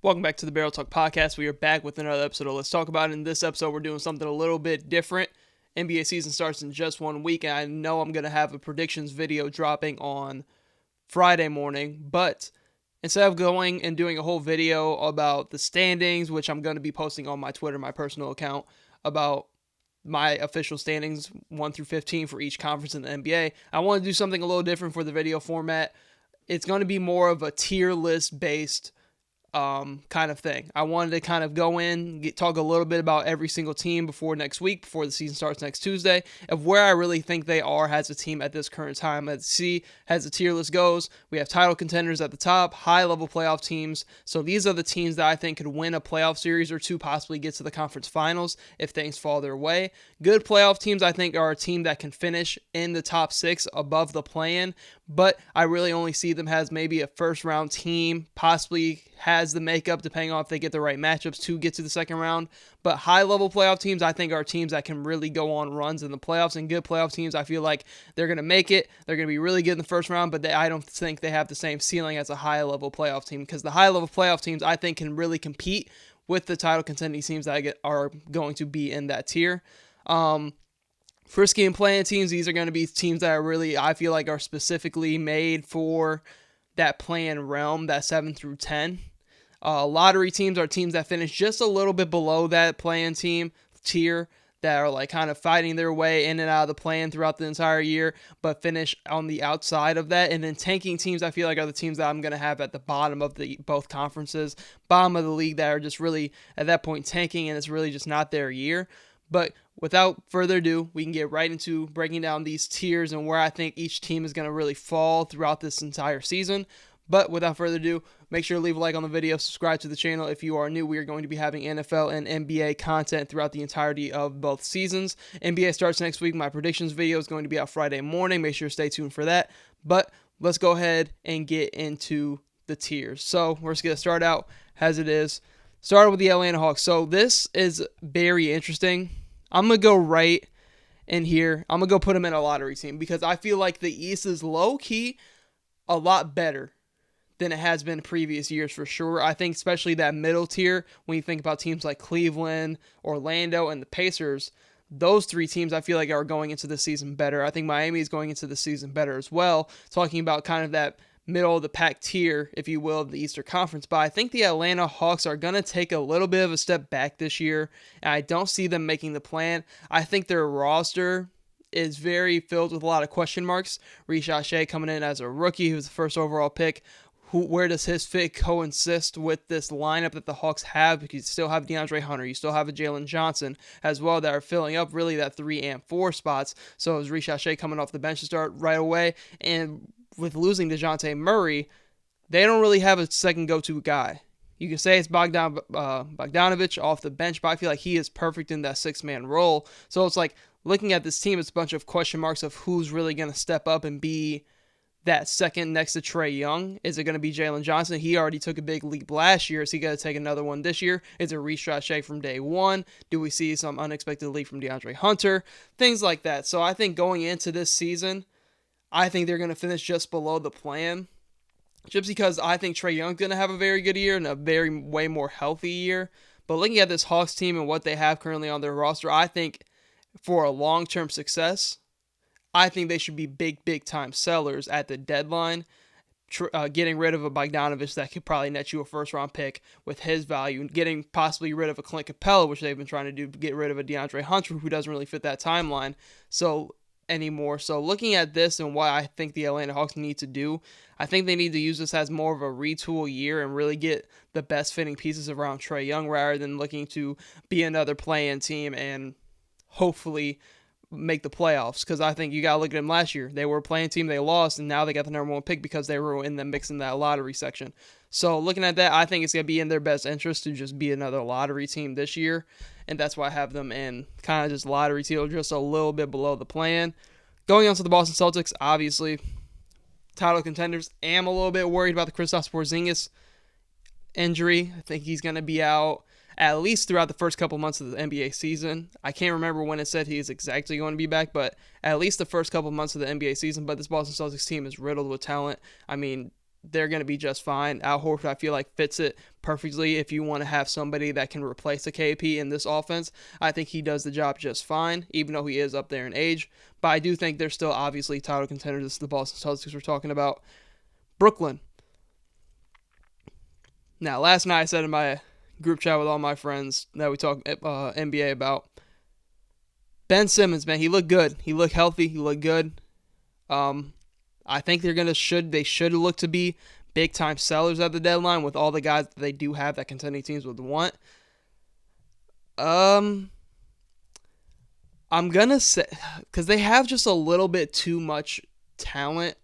Welcome back to the Barrel Talk Podcast. We are back with another episode of Let's Talk About It. In this episode, we're doing something a little bit different. NBA season starts in just 1 week, and I know I'm going to have a predictions video dropping on Friday morning, but instead of going and doing a whole video about the standings, which I'm going to be posting on my Twitter, my personal account, about my official standings 1 through 15 for each conference in the NBA, I want to do something a little different for the video format. It's going to be more of a tier list based kind of thing. I wanted to kind of go in, talk a little bit about every single team before next week, before the season starts next Tuesday, of where I really think they are as a team at this current time. Let's see, as the tier list goes, we have title contenders at the top, high-level playoff teams. So these are the teams that I think could win a playoff series or two, possibly get to the conference finals if things fall their way. Good playoff teams, I think, are a team that can finish in the top 6 above the play-in, but I really only see them as maybe a first-round team, possibly has the makeup, depending on if they get the right matchups, to get to the second round. But high-level playoff teams, I think, are teams that can really go on runs in the playoffs. And good playoff teams, I feel like they're going to make it. They're going to be really good in the first round, but I don't think they have the same ceiling as a high-level playoff team, because the high-level playoff teams, I think, can really compete with the title contending teams that are going to be in that tier. Frisky and play-in teams, these are going to be teams that are really, I feel like, are specifically made for that play-in realm, that 7 through 10. Lottery teams are teams that finish just a little bit below that play-in team tier, that are like kind of fighting their way in and out of the play-in throughout the entire year, but finish on the outside of that. And then tanking teams, I feel like, are the teams that I'm going to have at the bottom of both conferences, bottom of the league, that are just really at that point tanking, and it's really just not their year. But without further ado, we can get right into breaking down these tiers and where I think each team is going to really fall throughout this entire season. But without further ado, make sure to leave a like on the video, subscribe to the channel if you are new. We are going to be having NFL and NBA content throughout the entirety of both seasons. NBA starts next week. My predictions video is going to be out Friday morning. Make sure to stay tuned for that. But let's go ahead and get into the tiers. So we're just going to start out as it is. Started with the Atlanta Hawks. So this is very interesting. I'm going to go right in here. I'm going to go put them in a lottery team, because I feel like the East is low-key a lot better than it has been previous years for sure. I think especially that middle tier, when you think about teams like Cleveland, Orlando, and the Pacers, those three teams I feel like are going into the season better. I think Miami is going into the season better as well, talking about kind of that middle of the pack tier, if you will, of the Eastern Conference. But I think the Atlanta Hawks are going to take a little bit of a step back this year, and I don't see them making the plan. I think their roster is very filled with a lot of question marks. Reshad Shea coming in as a rookie, who's the first overall pick. Where does his fit coexist with this lineup that the Hawks have? Because you still have DeAndre Hunter, you still have a Jalen Johnson as well, that are filling up really that 3 and 4 spots. So is Reshad Shea coming off the bench to start right away? And with losing DeJounte Murray, they don't really have a second go-to guy. You can say it's Bogdanovic off the bench, but I feel like he is perfect in that 6-man role. So it's like, looking at this team, it's a bunch of question marks of who's really going to step up and be that second next to Trae Young. Is it going to be Jalen Johnson? He already took a big leap last year. Is he going to take another one this year? Is it Reshad Shea from day one? Do we see some unexpected leap from DeAndre Hunter? Things like that. So I think going into this season, I think they're going to finish just below the plan, just because I think Trae Young's going to have a very good year and a way more healthy year. But looking at this Hawks team and what they have currently on their roster, I think for a long-term success, I think they should be big time sellers at the deadline, getting rid of a Bogdanovic that could probably net you a first-round pick with his value, and getting possibly rid of a Clint Capella, which they've been trying to do, get rid of a DeAndre Hunter, who doesn't really fit that timeline anymore. So looking at this and what I think the Atlanta Hawks need to do, I think they need to use this as more of a retool year and really get the best fitting pieces around Trae Young, rather than looking to be another play-in team and hopefully make the playoffs. Because I think you got to look at them last year. They were a play-in team, they lost, and now they got the number 1 pick because they were in the mix in that lottery section. So looking at that, I think it's going to be in their best interest to just be another lottery team this year, and that's why I have them in kind of just lottery team, just a little bit below the plan. Going on to the Boston Celtics, obviously title contenders. Am a little bit worried about the Kristaps Porzingis injury. I think he's going to be out at least throughout the first couple months of the NBA season. I can't remember when it said he is exactly going to be back, but at least the first couple months of the NBA season. But this Boston Celtics team is riddled with talent. I mean, they're going to be just fine. Al Horford, I feel like, fits it perfectly if you want to have somebody that can replace a KP in this offense. I think he does the job just fine, even though he is up there in age. But I do think they're still obviously title contenders. This is the Boston Celtics we're talking about. Brooklyn. Now, last night I said in my group chat with all my friends that we talk NBA about, Ben Simmons, man, he looked good. He looked healthy. He looked good. I think they should look to be big time sellers at the deadline with all the guys that they do have that contending teams would want. I'm gonna say, because they have just a little bit too much talent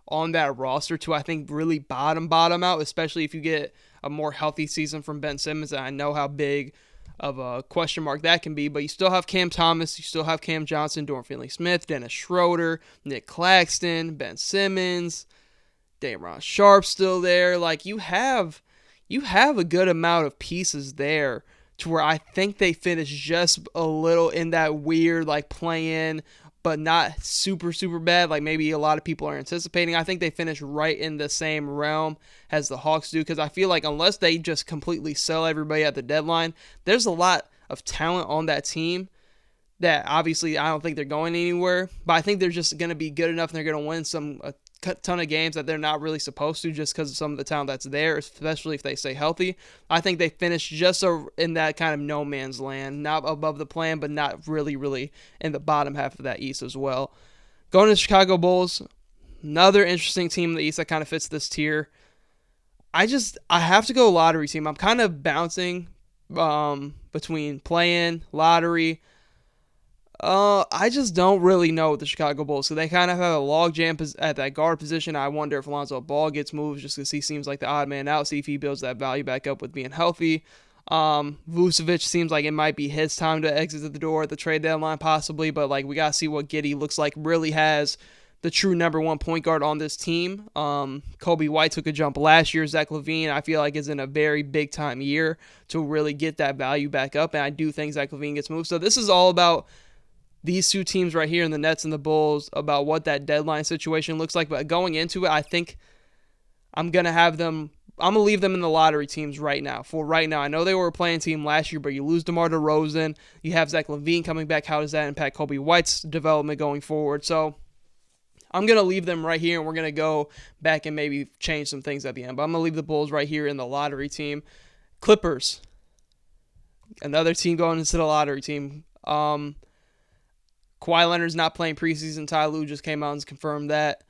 on that roster to, I think, really bottom out, especially if you get a more healthy season from Ben Simmons. And I know how big of a question mark that can be, but you still have Cam Thomas, you still have Cam Johnson, Dorian Finney-Smith, Dennis Schroeder, Nick Claxton, Ben Simmons, Day'Ron Sharpe still there. Like, you have a good amount of pieces there to where I think they finish just a little in that weird, like, play-in, but not super, super bad like maybe a lot of people are anticipating. I think they finish right in the same realm as the Hawks do, because I feel like unless they just completely sell everybody at the deadline, there's a lot of talent on that team that obviously I don't think they're going anywhere, but I think they're just going to be good enough and they're going to win a ton of games that they're not really supposed to just because of some of the talent that's there, especially if they stay healthy. I think they finish just in that kind of no man's land, not above the plan, but not really, really in the bottom half of that East as well. Going to the Chicago Bulls, another interesting team in the East that kind of fits this tier. I have to go lottery team. I'm kind of bouncing between play-in, lottery. I just don't really know with the Chicago Bulls. So they kind of have a logjam at that guard position. I wonder if Lonzo Ball gets moved just because he seems like the odd man out. See if he builds that value back up with being healthy. Vucevic seems like it might be his time to exit the door at the trade deadline possibly. But like we got to see what Giddey looks like. Really has the true number one point guard on this team. Kobe White took a jump last year. Zach LaVine, I feel like, is in a very big time year to really get that value back up. And I do think Zach LaVine gets moved. So this is all about these two teams right here in the Nets and the Bulls about what that deadline situation looks like. But going into it, I think I'm going to leave them in the lottery teams right now. For right now, I know they were a playing team last year, but you lose DeMar DeRozan. You have Zach LaVine coming back. How does that impact Kobe White's development going forward? So I'm going to leave them right here, and we're going to go back and maybe change some things at the end. But I'm going to leave the Bulls right here in the lottery team. Clippers, another team going into the lottery team. Kawhi Leonard's not playing preseason. Ty Lue just came out and confirmed that.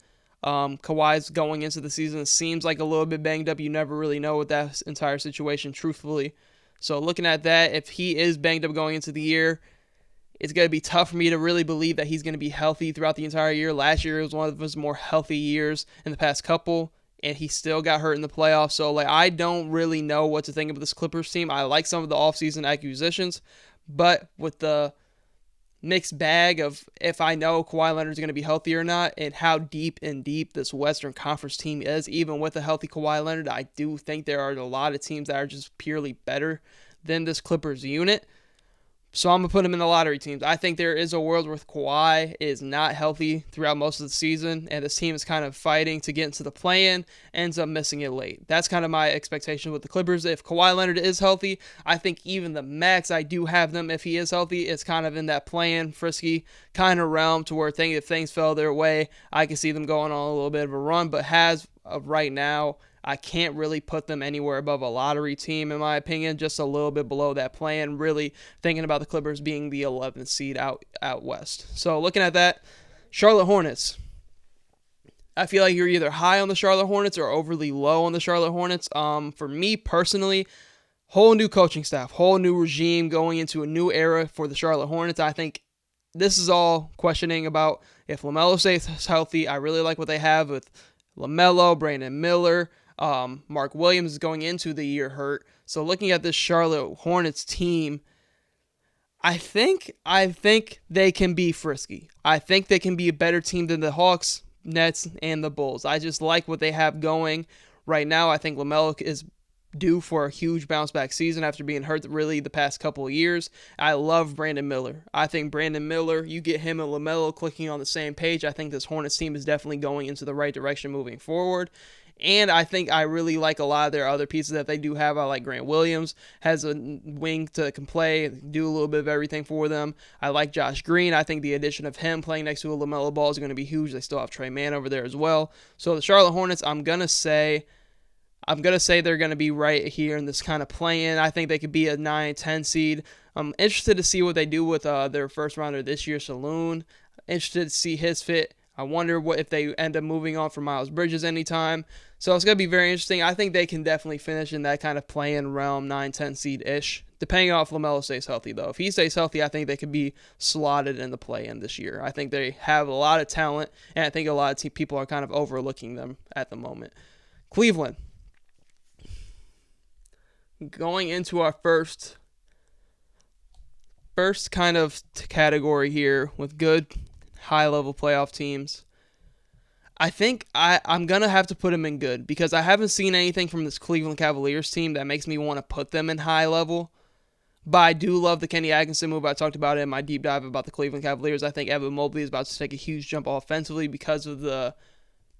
Kawhi's going into the season. It seems like a little bit banged up. You never really know with that entire situation, truthfully. So looking at that, if he is banged up going into the year, it's going to be tough for me to really believe that he's going to be healthy throughout the entire year. Last year was one of his more healthy years in the past couple, and he still got hurt in the playoffs. So like I don't really know what to think of this Clippers team. I like some of the offseason acquisitions, but with the mixed bag of if I know Kawhi Leonard's going to be healthy or not and how deep this Western Conference team is, even with a healthy Kawhi Leonard, I do think there are a lot of teams that are just purely better than this Clippers unit. So I'm going to put him in the lottery teams. I think there is a world where Kawhi is not healthy throughout most of the season, and this team is kind of fighting to get into the play-in, ends up missing it late. That's kind of my expectation with the Clippers. If Kawhi Leonard is healthy, I think even the max I do have them, if he is healthy, it's kind of in that play-in, frisky kind of realm to where if things fell their way, I can see them going on a little bit of a run, but as of right now, I can't really put them anywhere above a lottery team, in my opinion, just a little bit below that plan, really thinking about the Clippers being the 11th seed out west. So looking at that, Charlotte Hornets. I feel like you're either high on the Charlotte Hornets or overly low on the Charlotte Hornets. For me personally, whole new coaching staff, whole new regime going into a new era for the Charlotte Hornets. I think this is all questioning about if LaMelo stays healthy. I really like what they have with LaMelo, Brandon Miller. Mark Williams is going into the year hurt. So looking at this Charlotte Hornets team, I think they can be frisky. I think they can be a better team than the Hawks, Nets, and the Bulls. I just like what they have going right now. I think LaMelo is due for a huge bounce back season after being hurt really the past couple of years. I love Brandon Miller. I think Brandon Miller, you get him and LaMelo clicking on the same page, I think this Hornets team is definitely going into the right direction moving forward. And I think I really like a lot of their other pieces that they do have. I like Grant Williams, has a wing that can play, do a little bit of everything for them. I like Josh Green. I think the addition of him playing next to a LaMelo Ball is going to be huge. They still have Trey Mann over there as well. So the Charlotte Hornets, I'm going to say they're going to be right here in this kind of play-in. I think they could be a 9-10 seed. I'm interested to see what they do with their first rounder this year, Saloon. Interested to see his fit. I wonder what if they end up moving on from Miles Bridges anytime. So it's going to be very interesting. I think they can definitely finish in that kind of play-in realm, 9-10 seed-ish, depending on if LaMelo stays healthy, though. If he stays healthy, I think they could be slotted in the play-in this year. I think they have a lot of talent, and I think a lot of people are kind of overlooking them at the moment. Cleveland. Going into our first kind of category here with good high-level playoff teams. I think I'm going to have to put them in good because I haven't seen anything from this Cleveland Cavaliers team that makes me want to put them in high level. But I do love the Kenny Atkinson move. I talked about it in my deep dive about the Cleveland Cavaliers. I think Evan Mobley is about to take a huge jump offensively because of the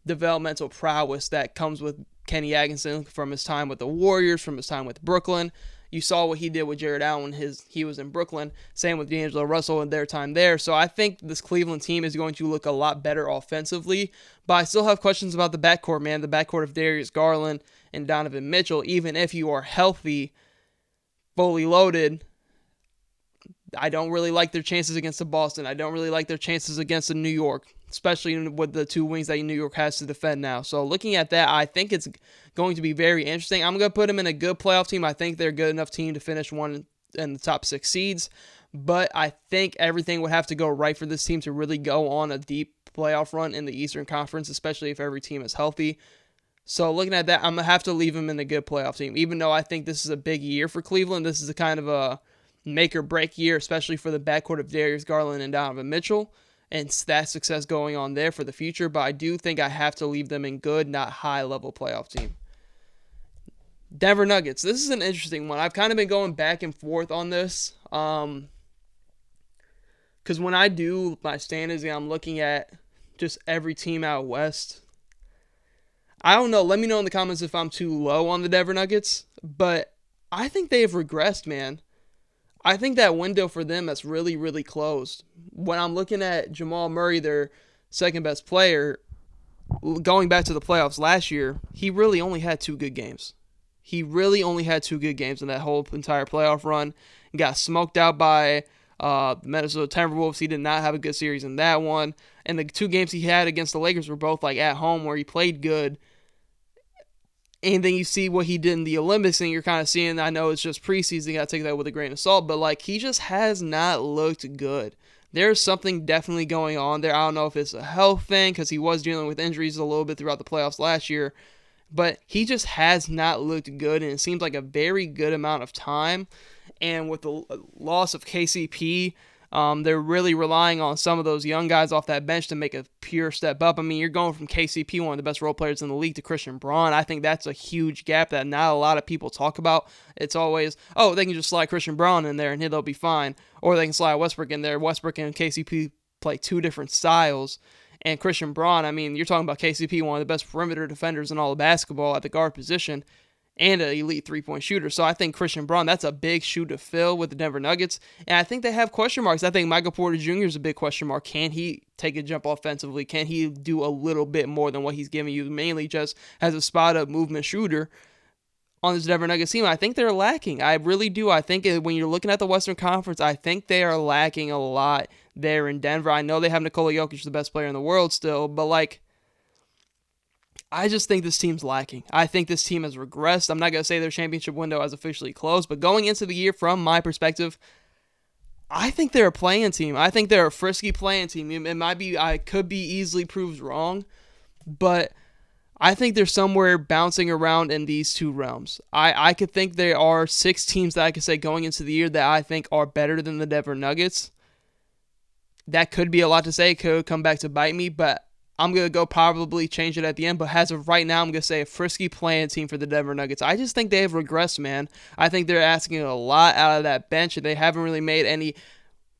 developmental prowess that comes with Kenny Atkinson from his time with the Warriors, from his time with Brooklyn. You saw what he did with Jared Allen when he was in Brooklyn. Same with D'Angelo Russell in their time there. So I think this Cleveland team is going to look a lot better offensively. But I still have questions about the backcourt, man. The backcourt of Darius Garland and Donovan Mitchell, even if you are healthy, fully loaded, I don't really like their chances against the Boston. I don't really like their chances against the New York, especially with the two wings that New York has to defend now. So looking at that, I think it's going to be very interesting. I'm going to put them in a good playoff team. I think they're a good enough team to finish one in the top 6 seeds. But I think everything would have to go right for this team to really go on a deep playoff run in the Eastern Conference, especially if every team is healthy. So looking at that, I'm going to have to leave them in a good playoff team. Even though I think this is a big year for Cleveland, this is a kind of a make or break year, especially for the backcourt of Darius Garland and Donovan Mitchell, and that success going on there for the future. But I do think I have to leave them in good, not high level playoff team. Denver Nuggets. This is an interesting one. I've kind of been going back and forth on this. Because when I do my standings and I'm looking at just every team out west, I don't know. Let me know in the comments if I'm too low on the Denver Nuggets. But I think they have regressed, man. I think that window for them is really, really closed. When I'm looking at Jamal Murray, their second best player, going back to the playoffs last year, he really only had 2 good games. He really only had 2 good games in that whole entire playoff run. He got smoked out by the Minnesota Timberwolves. He did not have a good series in that one. And the 2 games he had against the Lakers were both like at home where he played good. And then you see what he did in the Olympics, and you're kind of seeing, I know it's just preseason, you got to take that with a grain of salt, but like he just has not looked good. There's something definitely going on there. I don't know if it's a health thing, because he was dealing with injuries a little bit throughout the playoffs last year, but he just has not looked good, and it seems like a very good amount of time. And with the loss of KCP, they're really relying on some of those young guys off that bench to make a pure step up. I mean, you're going from KCP, one of the best role players in the league, to Christian Braun. I think that's a huge gap that not a lot of people talk about. It's always, oh, they can just slide Christian Braun in there and they'll be fine. Or they can slide Westbrook in there. Westbrook and KCP play 2 different styles. And Christian Braun, I mean, you're talking about KCP, one of the best perimeter defenders in all of basketball at the guard position, and an elite 3-point shooter. So I think Christian Braun, that's a big shoe to fill with the Denver Nuggets. And I think they have question marks. I think Michael Porter Jr. is a big question mark. Can he take a jump offensively? Can he do a little bit more than what he's giving you, mainly just as a spot-up movement shooter on this Denver Nuggets team? I think they're lacking. I really do. I think when you're looking at the Western Conference, I think they are lacking a lot there in Denver. I know they have Nikola Jokic, the best player in the world still, but like, I just think this team's lacking. I think this team has regressed. I'm not going to say their championship window has officially closed, but going into the year, from my perspective, I think they're a play-in team. I think they're a frisky play-in team. It might be, I could be easily proved wrong, but I think they're somewhere bouncing around in these 2 realms. I could think there are 6 teams that I could say going into the year that I think are better than the Denver Nuggets. That could be a lot to say. It could come back to bite me, but I'm going to go probably change it at the end, but as of right now, I'm going to say a frisky play-in team for the Denver Nuggets. I just think they have regressed, man. I think they're asking a lot out of that bench, and they haven't really made any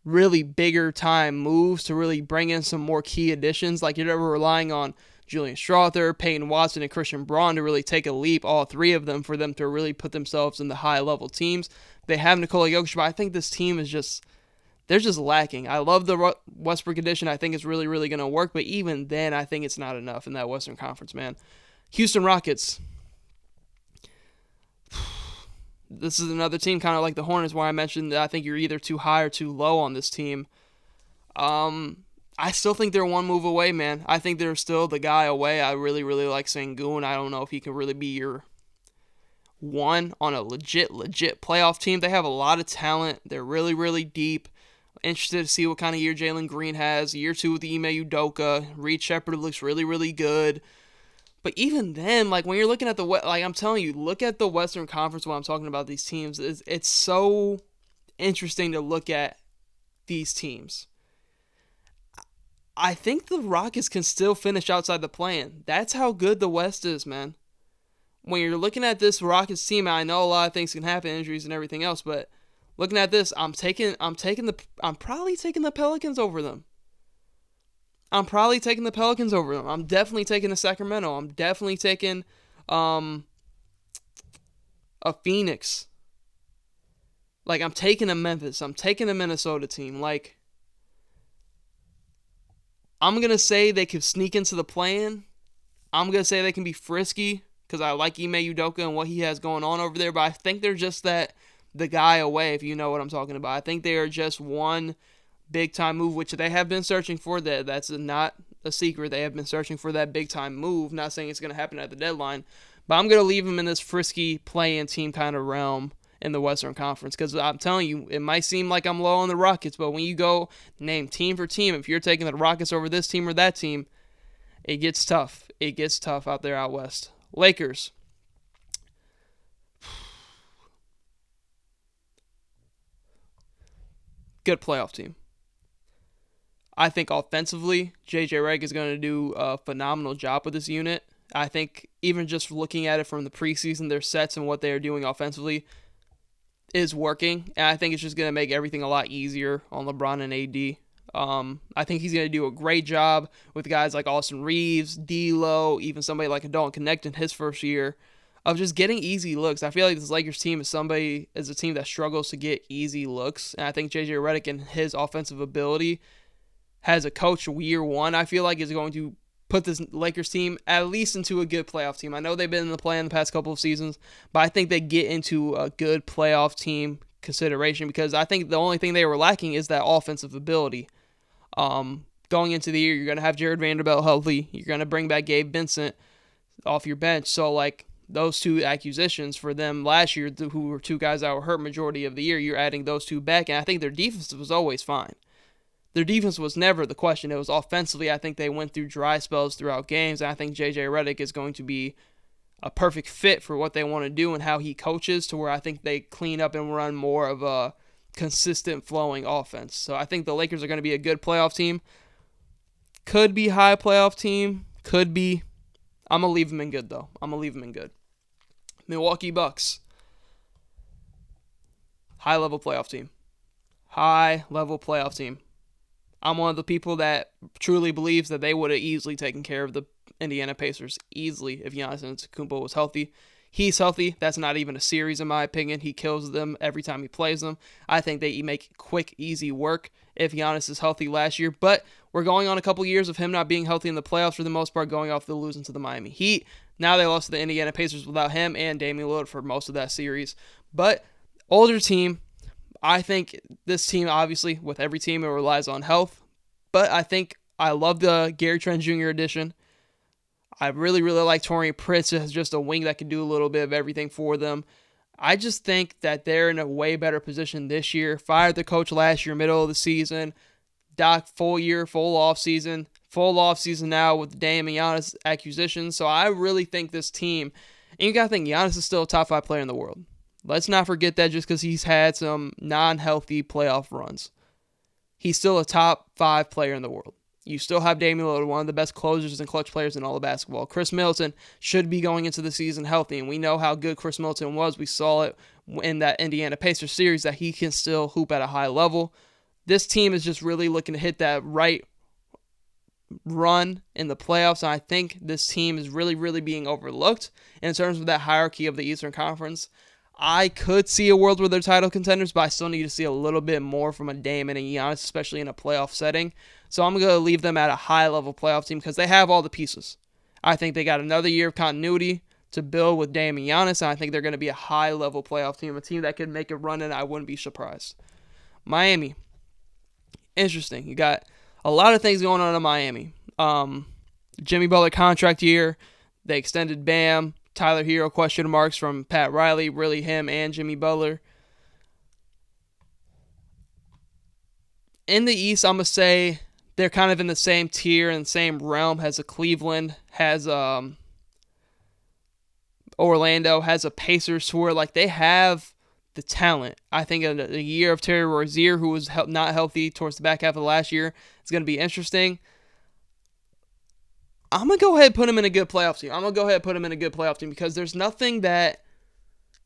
really bigger time moves to really bring in some more key additions. Like, you're never relying on Julian Strawther, Peyton Watson, and Christian Braun to really take a leap, all three of them, for them to really put themselves in the high-level teams. They have Nikola Jokic, but I think this team is just, they're just lacking. I love the Westbrook addition. I think it's really, really going to work, but even then, I think it's not enough in that Western Conference, man. Houston Rockets. This is another team kind of like the Hornets where I mentioned that I think you're either too high or too low on this team. I still think they're one move away, man. I think they're still the guy away. I really, really like Sengun. I don't know if he can really be your one on a legit playoff team. They have a lot of talent. They're really, really deep. Interested to see what kind of year Jalen Green has. Year 2 with Ime Udoka. Reed Shepherd looks really, really good. But even then, like when you're looking at I'm telling you, look at the Western Conference while I'm talking about these teams. It's so interesting to look at these teams. I think the Rockets can still finish outside the play-in. That's how good the West is, man. When you're looking at this Rockets team, I know a lot of things can happen, injuries and everything else, but looking at this, I'm probably taking the Pelicans over them. I'm definitely taking the Sacramento. I'm definitely taking a Phoenix. Like, I'm taking a Memphis. I'm taking a Minnesota team. Like, I'm going to say they could sneak into the play-in. I'm going to say they can be frisky because I like Ime Udoka and what he has going on over there, but I think they're just the guy away, if you know what I'm talking about. I think they are just one big-time move, which they have been searching for. That's not a secret. They have been searching for that big-time move. Not saying it's going to happen at the deadline, but I'm going to leave them in this frisky play-in team kind of realm in the Western Conference, because I'm telling you, it might seem like I'm low on the Rockets, but when you go name team for team, if you're taking the Rockets over this team or that team, it gets tough. It gets tough out there out west. Lakers. Good playoff team. I think offensively, JJ Redick is going to do a phenomenal job with this unit. I think even just looking at it from the preseason, their sets and what they are doing offensively is working, and I think it's just going to make everything a lot easier on LeBron and AD. I think he's going to do a great job with guys like Austin Reeves, D'Lo, even somebody like Dalton Knecht in his first year, of just getting easy looks. I feel like this Lakers team is a team that struggles to get easy looks, and I think JJ Redick and his offensive ability has a coach year one, I feel like, is going to put this Lakers team at least into a good playoff team. I know they've been in the play in the past couple of seasons, but I think they get into a good playoff team consideration because I think the only thing they were lacking is that offensive ability. Going into the year, you're going to have Jared Vanderbilt healthy. You're going to bring back Gabe Vincent off your bench. So, like, those two acquisitions for them last year, who were two guys that were hurt majority of the year, you're adding those two back, and I think their defense was always fine. Their defense was never the question. It was offensively. I think they went through dry spells throughout games, and I think JJ Redick is going to be a perfect fit for what they want to do and how he coaches, to where I think they clean up and run more of a consistent flowing offense. So I think the Lakers are going to be a good playoff team. Could be high playoff team. Could be. I'm going to leave them in good, though. Milwaukee Bucks. High-level playoff team. I'm one of the people that truly believes that they would have easily taken care of the Indiana Pacers, easily, if Giannis Antetokounmpo was healthy. He's healthy. That's not even a series, in my opinion. He kills them every time he plays them. I think they make quick, easy work if Giannis is healthy last year. But we're going on a couple years of him not being healthy in the playoffs for the most part, going off the losing to the Miami Heat. Now they lost to the Indiana Pacers without him and Damian Lillard for most of that series. But older team. I think this team, obviously, with every team, it relies on health. But I think I love the Gary Trent Jr. addition. I really, really like Taurean Prince as just a wing that can do a little bit of everything for them. I just think that they're in a way better position this year. Fired the coach last year, middle of the season. Doc, full year, full off season now with Dame and Giannis acquisitions. So I really think this team, and you got to think Giannis is still a top 5 player in the world. Let's not forget that just because he's had some non-healthy playoff runs. He's still a top 5 player in the world. You still have Damian Lillard, one of the best closers and clutch players in all of basketball. Chris Middleton should be going into the season healthy, and we know how good Chris Middleton was. We saw it in that Indiana Pacers series that he can still hoop at a high level. This team is just really looking to hit that right run in the playoffs, and I think this team is really, really being overlooked in terms of that hierarchy of the Eastern Conference. I could see a world where they're title contenders, but I still need to see a little bit more from a Dame and a Giannis, especially in a playoff setting. So I'm going to leave them at a high-level playoff team because they have all the pieces. I think they got another year of continuity to build with Dame and Giannis, and I think they're going to be a high-level playoff team, a team that could make a run, and I wouldn't be surprised. Miami. Interesting. You got a lot of things going on in Miami. Jimmy Butler contract year. They extended Bam. Tyler Hero question marks from Pat Riley. Really him and Jimmy Butler. In the East, I'm going to say they're kind of in the same tier and same realm as a Cleveland, has Orlando, has a Pacers who are like they have the talent. I think a year of Terry Rozier, who was not healthy towards the back half of the last year, is going to be interesting. I'm going to go ahead and put him in a good playoff team. Because there's nothing that,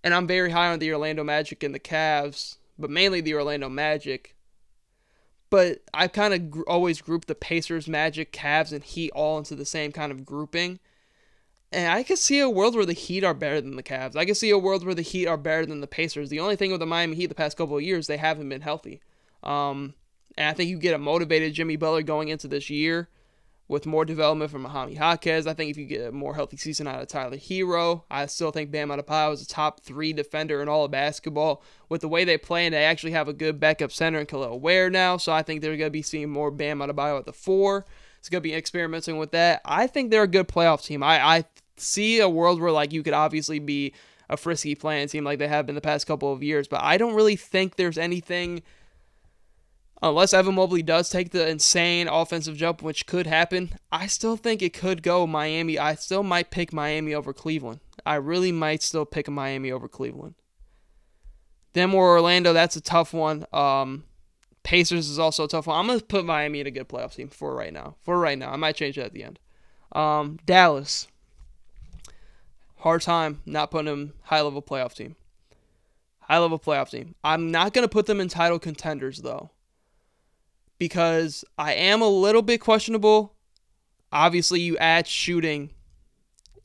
and I'm very high on the Orlando Magic and the Cavs, but mainly the Orlando Magic. But I've kind of always grouped the Pacers, Magic, Cavs, and Heat all into the same kind of grouping. And I could see a world where the Heat are better than the Cavs. I could see a world where the Heat are better than the Pacers. The only thing with the Miami Heat the past couple of years, they haven't been healthy. And I think you get a motivated Jimmy Butler going into this year with more development from Jaime Jaquez. I think if you get a more healthy season out of Tyler Hero, I still think Bam Adebayo is a top 3 defender in all of basketball. With the way they play, and they actually have a good backup center in Khalil Ware now, so I think they're going to be seeing more Bam Adebayo at the 4. It's going to be experimenting with that. I think they're a good playoff team. I see a world where like you could obviously be a frisky playing team like they have been the past couple of years, but I don't really think there's anything, unless Evan Mobley does take the insane offensive jump, which could happen. I still think it could go Miami. I still might pick Miami over Cleveland. I really might still pick Miami over Cleveland. Then more Orlando, that's a tough one. Pacers is also a tough one. I'm going to put Miami in a good playoff team for right now. I might change it at the end. Dallas. Hard time not putting them high-level playoff team. I'm not going to put them in title contenders, though, because I am a little bit questionable. Obviously, you add shooting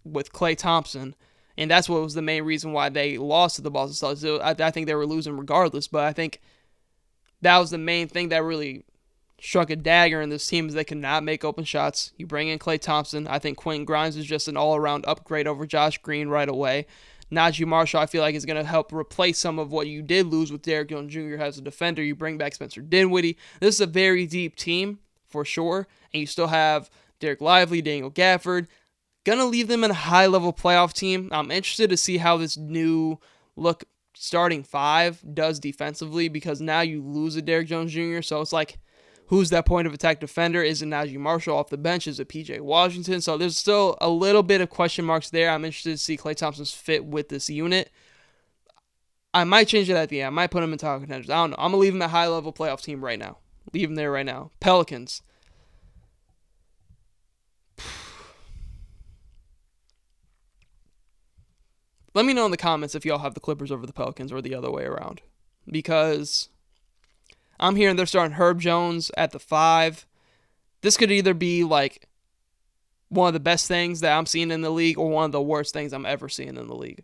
with Klay Thompson, and that's what was the main reason why they lost to the Boston Celtics. I think they were losing regardless, but I think that was the main thing that really struck a dagger in this team, is they could not make open shots. You bring in Klay Thompson. I think Quentin Grimes is just an all-around upgrade over Josh Green right away. Najee Marshall, I feel like, is going to help replace some of what you did lose with Derrick Jones Jr. as a defender. You bring back Spencer Dinwiddie. This is a very deep team, for sure. And you still have Derek Lively, Daniel Gafford. Going to leave them in a high-level playoff team. I'm interested to see how this new look starting 5 does defensively, because now you lose a Derrick Jones Jr., so it's like, who's that point of attack defender? Is it Najee Marshall off the bench? Is it PJ Washington? So there's still a little bit of question marks there. I'm interested to see Klay Thompson's fit with this unit. I might change it at the end. I might put him in title contenders. I don't know. I'm going to leave him a high-level playoff team right now. Leave him there right now. Pelicans. Let me know in the comments if y'all have the Clippers over the Pelicans or the other way around, because I'm hearing they're starting Herb Jones at the 5. This could either be like one of the best things that I'm seeing in the league or one of the worst things I'm ever seeing in the league.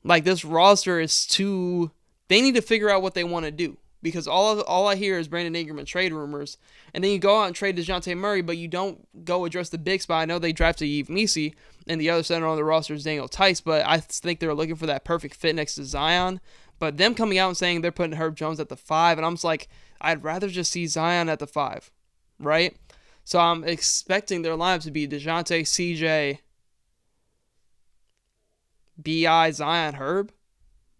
Like, this roster is too... They need to figure out what they want to do, because all I hear is Brandon Ingram and trade rumors, and then you go out and trade DeJounte Murray, but you don't go address the big spot. I know they drafted Yves Missi, and the other center on the roster is Daniel Tice, but I think they're looking for that perfect fit next to Zion. But them coming out and saying they're putting Herb Jones at the 5, and I'm just like, I'd rather just see Zion at the 5, right? So I'm expecting their lineup to be DeJounte, CJ, B.I., Zion, Herb,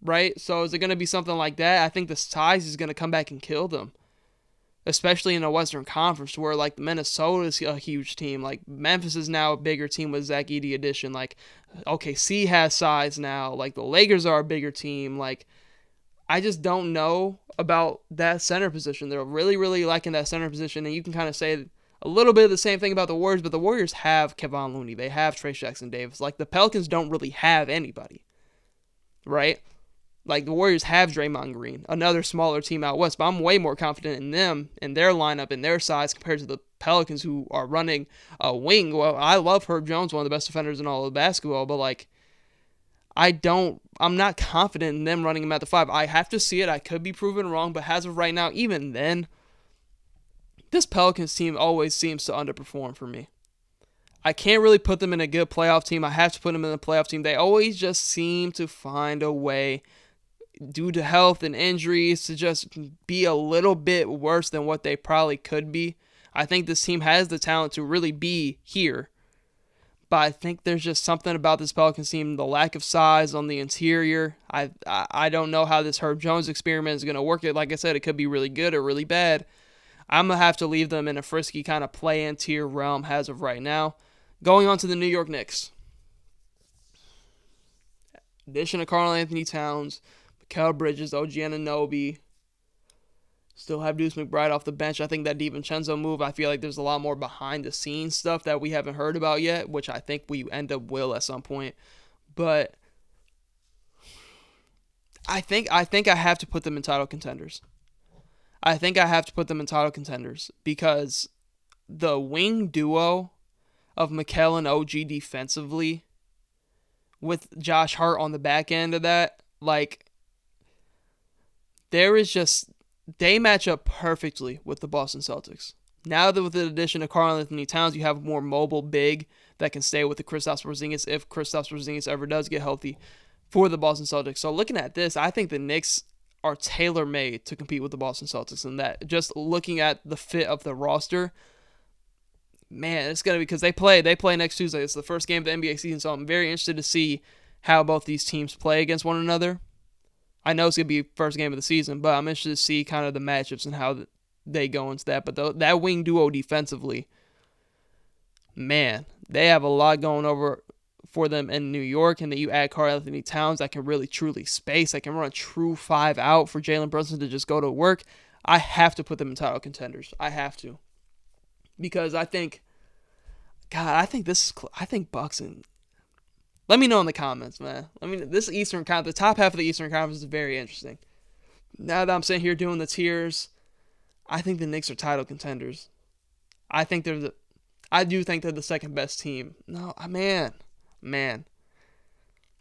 right? So is it going to be something like that? I think the size is going to come back and kill them, especially in the Western Conference, where like Minnesota is a huge team. Like, Memphis is now a bigger team with Zach Edey addition. Like, OKC has size now. Like, the Lakers are a bigger team. Like, I just don't know about that center position. They're really, really liking that center position, and you can kind of say a little bit of the same thing about the Warriors, but the Warriors have Kevon Looney. They have Trayce Jackson-Davis. Like, the Pelicans don't really have anybody, right? Like, the Warriors have Draymond Green, another smaller team out west, but I'm way more confident in them and their lineup and their size compared to the Pelicans, who are running a wing. Well, I love Herb Jones, one of the best defenders in all of basketball, but like, I'm not confident in them running him at the 5. I have to see it. I could be proven wrong, but as of right now, even then, this Pelicans team always seems to underperform for me. I can't really put them in a good playoff team. I have to put them in a playoff team. They always just seem to find a way, due to health and injuries, to just be a little bit worse than what they probably could be. I think this team has the talent to really be here, but I think there's just something about this Pelicans team, the lack of size on the interior. I don't know how this Herb Jones experiment is going to work. Like I said, it could be really good or really bad. I'm going to have to leave them in a frisky kind of play-in tier realm as of right now. Going on to the New York Knicks. Addition of Karl-Anthony Towns, Mikal Bridges, OG Anunoby. Still have Deuce McBride off the bench. I think that DiVincenzo move, I feel like there's a lot more behind-the-scenes stuff that we haven't heard about yet, which I think we end up will at some point. But I think I have to put them in title contenders. Because the wing duo of Mikal and OG defensively, with Josh Hart on the back end of that, like, they match up perfectly with the Boston Celtics. Now that with the addition of Karl-Anthony Towns, you have a more mobile big that can stay with the Kristaps Porzingis if Kristaps Porzingis ever does get healthy for the Boston Celtics. So looking at this, I think the Knicks are tailor-made to compete with the Boston Celtics, and that just looking at the fit of the roster, man, it's going to be, because they play next Tuesday. It's the first game of the NBA season, so I'm very interested to see how both these teams play against one another. I know it's going to be first game of the season, but I'm interested to see kind of the matchups and how they go into that. But that wing duo defensively, man, they have a lot going over for them in New York, and that you add Karl-Anthony Towns that can really truly space, that can run a true 5 out for Jalen Brunson to just go to work. I have to put them in title contenders. I have to. Because I think Bucks and... Let me know in the comments, man. The top half of the Eastern Conference is very interesting. Now that I'm sitting here doing the tiers, I think the Knicks are title contenders. I do think they're the second best team. No, man.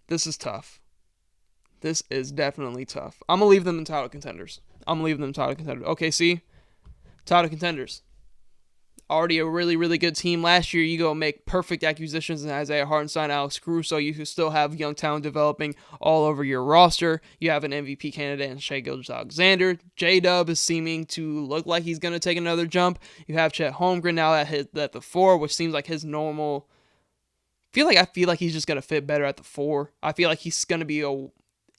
This is tough. This is definitely tough. I'm going to leave them in title contenders. OKC, title contenders. Already a really, really good team. Last year, you go make perfect acquisitions in Isaiah Hartenstein, Alex Caruso. You can still have young talent developing all over your roster. You have an MVP candidate in Shai Gilgeous-Alexander. J-Dub is seeming to look like he's going to take another jump. You have Chet Holmgren now at the 4, which seems like his normal. I feel like he's just going to fit better at the 4. I feel like he's going to be a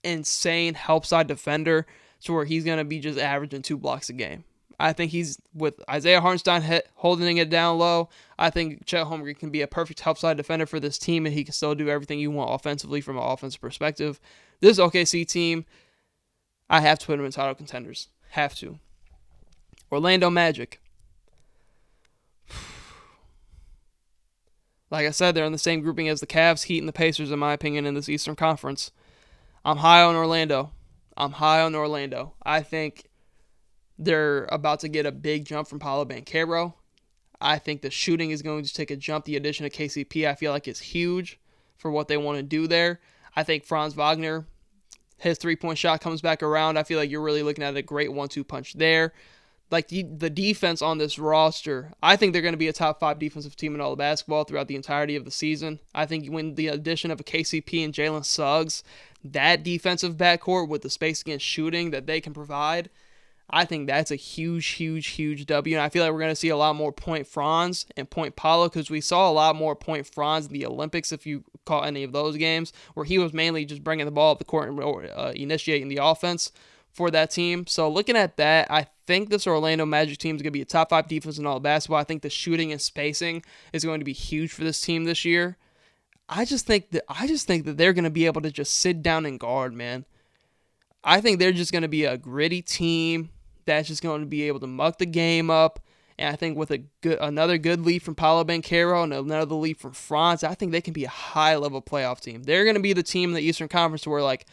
insane help side defender to where he's going to be just averaging 2 blocks a game. I think he's, with Isaiah Hartenstein holding it down low, I think Chet Holmgren can be a perfect help side defender for this team, and he can still do everything you want offensively from an offensive perspective. This OKC team, I have to put them in title contenders. Have to. Orlando Magic. Like I said, they're in the same grouping as the Cavs, Heat, and the Pacers, in my opinion, in this Eastern Conference. I'm high on Orlando. I think they're about to get a big jump from Paolo Banchero. I think the shooting is going to take a jump. The addition of KCP, I feel like, is huge for what they want to do there. I think Franz Wagner, his three-point shot comes back around. I feel like you're really looking at a great 1-2 punch there. Like, the defense on this roster, I think they're going to be a top 5 defensive team in all of basketball throughout the entirety of the season. I think when the addition of a KCP and Jalen Suggs, that defensive backcourt with the space against shooting that they can provide, I think that's a huge, huge, huge W. And I feel like we're going to see a lot more Point Franz and Point Paolo, because we saw a lot more Point Franz in the Olympics, if you caught any of those games, where he was mainly just bringing the ball up the court and initiating the offense for that team. So looking at that, I think this Orlando Magic team is going to be a top 5 defense in all of basketball. I think the shooting and spacing is going to be huge for this team this year. I just think that they're going to be able to just sit down and guard, man. I think they're just going to be a gritty team that's just going to be able to muck the game up. And I think with another good lead from Paolo Banchero and another lead from Franz, I think they can be a high-level playoff team. They're going to be the team in the Eastern Conference where, like,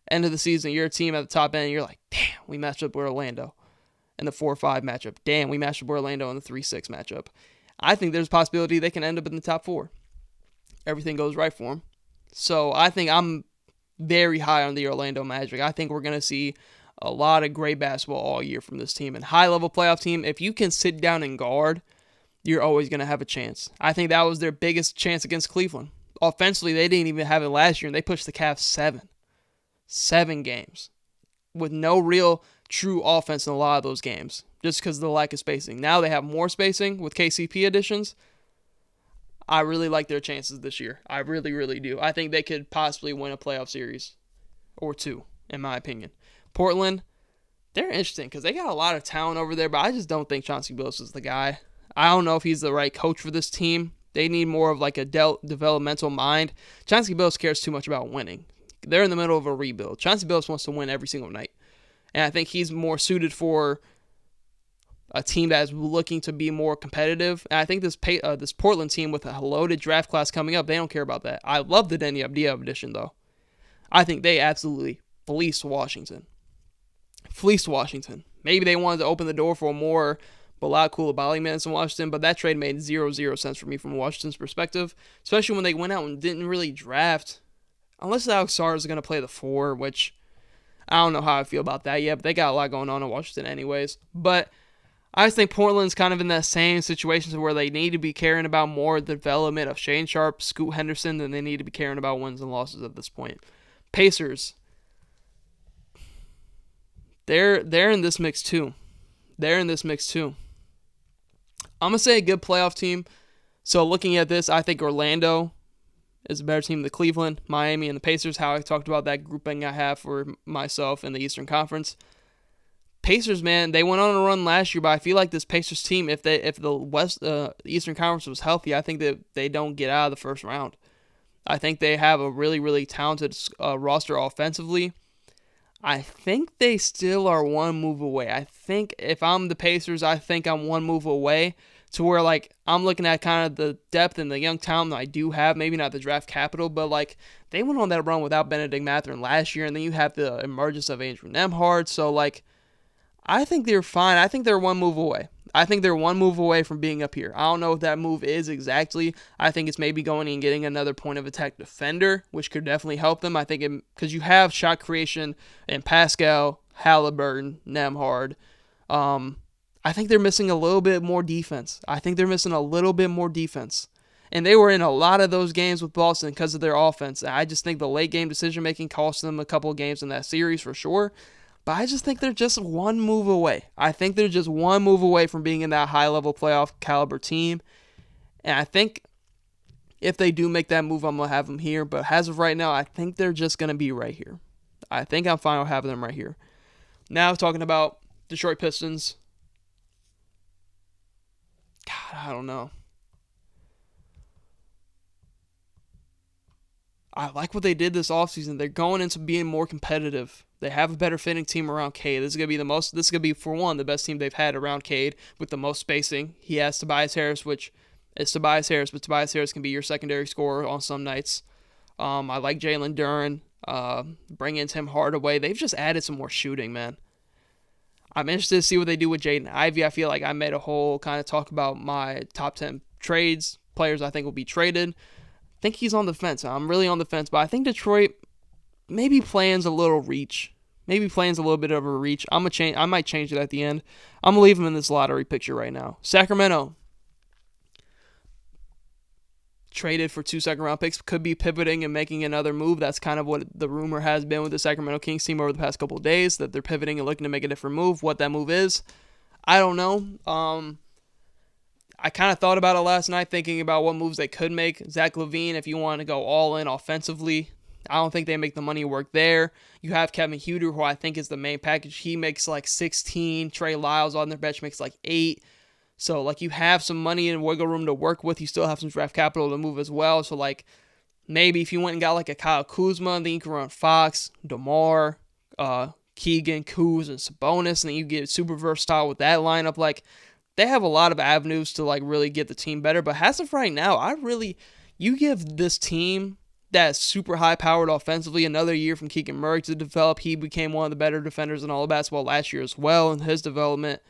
end of the season, you're a team at the top end, and you're like, damn, we matched up with Orlando. in the 4-5 matchup. Damn, we matched up Orlando in the 3-6 matchup. I think there's a possibility they can end up in the top 4. Everything goes right for them. So I think I'm very high on the Orlando Magic. I think we're going to see a lot of great basketball all year from this team. And high-level playoff team, if you can sit down and guard, you're always going to have a chance. I think that was their biggest chance against Cleveland. Offensively, they didn't even have it last year, and they pushed the Cavs 7 games with no real true offense in a lot of those games just because of the lack of spacing. Now they have more spacing with KCP additions. I really like their chances this year. I really, really do. I think they could possibly win a playoff series or 2, in my opinion. Portland, they're interesting because they got a lot of talent over there, but I just don't think Chauncey Billups is the guy. I don't know if he's the right coach for this team. They need more of like a developmental mind. Chauncey Billups cares too much about winning. They're in the middle of a rebuild. Chauncey Billups wants to win every single night. And I think he's more suited for a team that is looking to be more competitive. And I think this Portland team with a loaded draft class coming up, they don't care about that. I love the Deni Avdija addition, though. I think they absolutely fleeced Washington. Maybe they wanted to open the door for more Bilal Coulibaly minutes in Washington, but that trade made zero sense for me from Washington's perspective, especially when they went out and didn't really draft. Unless Alex Sarr is going to play the 4, which I don't know how I feel about that yet, but they got a lot going on in Washington anyways. But I just think Portland's kind of in that same situation where they need to be caring about more development of Shane Sharp, Scoot Henderson, than they need to be caring about wins and losses at this point. Pacers, they're in this mix too. I'm going to say a good playoff team. So looking at this, I think Orlando is a better team than Cleveland, Miami, and the Pacers, how I talked about that grouping I have for myself in the Eastern Conference. Pacers, man, they went on a run last year, but I feel like this Pacers team, if the Eastern Conference was healthy, I think that they don't get out of the first round. I think they have a really, really talented roster offensively. I think they still are one move away. I think if I'm the Pacers, I think I'm one move away to where, like, I'm looking at kind of the depth and the young talent that I do have. Maybe not the draft capital, but, like, they went on that run without Benedict Mathurin last year, and then you have the emergence of Andrew Nembhard. So, like, I think they're fine. I think they're one move away. I think they're one move away from being up here. I don't know what that move is exactly. I think it's maybe going and getting another point of attack defender, which could definitely help them. I think because you have shot creation and Pascal, Halliburton, Nembhard. I think they're missing a little bit more defense. And they were in a lot of those games with Boston because of their offense. I just think the late game decision making cost them a couple of games in that series for sure. But I just think they're just one move away. I think they're just one move away from being in that high-level playoff caliber team. And I think if they do make that move, I'm going to have them here. But as of right now, I think they're just going to be right here. I think I'm fine with having them right here. Now, talking about Detroit Pistons. God, I don't know. I like what they did this offseason. They're going into being more competitive. They have a better fitting team around Cade. This is going to be, for one, the best team they've had around Cade with the most spacing. He has Tobias Harris, which is Tobias Harris, but Tobias Harris can be your secondary scorer on some nights. I like Jalen Duren. Bring in Tim Hardaway. They've just added some more shooting, man. I'm interested to see what they do with Jaden Ivey. I feel like I made a whole kind of talk about my top 10 trades, players I think will be traded. I think he's on the fence. I'm really on the fence, but I think Detroit maybe plans a little reach. Maybe plans a little bit of a reach. I might change it at the end. I'm going to leave him in this lottery picture right now. Sacramento. Traded for 2 second-round picks. Could be pivoting and making another move. That's kind of what the rumor has been with the Sacramento Kings team over the past couple of days, that they're pivoting and looking to make a different move. What that move is, I don't know. I kind of thought about it last night, thinking about what moves they could make. Zach LaVine, if you want to go all in offensively, I don't think they make the money work there. You have Kevin Huerter, who I think is the main package. He makes like 16. Trey Lyles on their bench makes like 8. So, like, you have some money and wiggle room to work with. You still have some draft capital to move as well. So, like, maybe if you went and got like a Kyle Kuzma, then you can run Fox, DeMar, Keegan, Kuz, and Sabonis, and then you get super versatile with that lineup. Like, they have a lot of avenues to, like, really get the team better. But as of right now, you give this team that's super high-powered offensively. Another year from Keegan Murray to develop. He became one of the better defenders in all of basketball last year as well in his development.